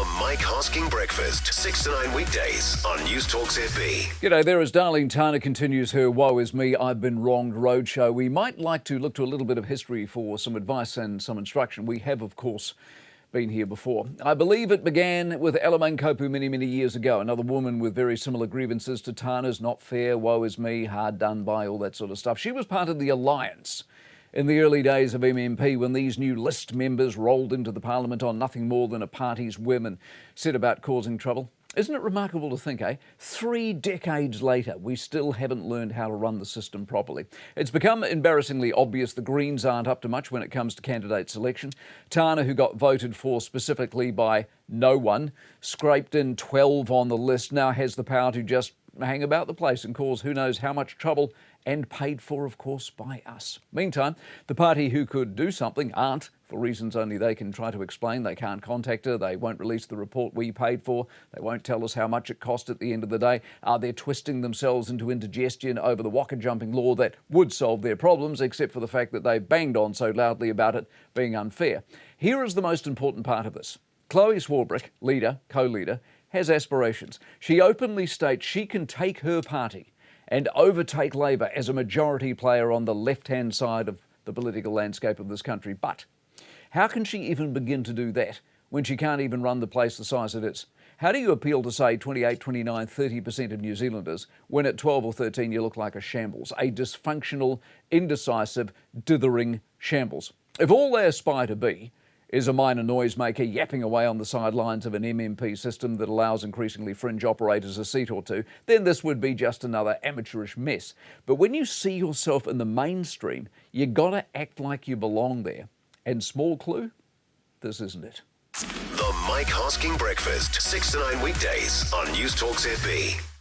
The Mike Hosking Breakfast, 6 to 9 weekdays on Newstalk ZB. G'day there, as Darleen Tana continues her Woe Is Me, I've Been Wronged roadshow. We might like to look to a little bit of history for some advice and some instruction. We have, of course, been here before. I believe it began with Ella Mankopu many years ago. Another woman with very similar grievances to Tana's, not fair, woe is me, hard done by, all that sort of stuff. She was part of the alliance in the early days of MMP when these new list members rolled into the parliament on nothing more than a party's whim and set about causing trouble. Isn't it remarkable to think, 3 decades later, we still haven't learned how to run the system properly. It's become embarrassingly obvious the Greens aren't up to much when it comes to candidate selection. Tana, who got voted for specifically by no one, scraped in 12 on the list, now has the power to just hang about the place and cause who knows how much trouble, and paid for, of course, by us. Meantime, the party who could do something aren't, for reasons only they can try to explain. They can't contact her, they won't release the report we paid for, they won't tell us how much it cost at the end of the day. They're twisting themselves into indigestion over the waka-jumping law that would solve their problems, except for the fact that they've banged on so loudly about it being unfair. Here is the most important part of this. Chloe Swarbrick, leader, co-leader, has aspirations. She openly states she can take her party and overtake Labor as a majority player on the left-hand side of the political landscape of this country. But how can she even begin to do that when she can't even run the place the size it is? How do you appeal to, say, 28, 29, 30% of New Zealanders when at 12 or 13 you look like a shambles, a dysfunctional, indecisive, dithering shambles? If all they aspire to be is a minor noisemaker yapping away on the sidelines of an MMP system that allows increasingly fringe operators a seat or two, then this would be just another amateurish mess. But when you see yourself in the mainstream, you gotta act like you belong there. And small clue, this isn't it. The Mike Hosking Breakfast, 6 to 9 weekdays on Newstalk ZB.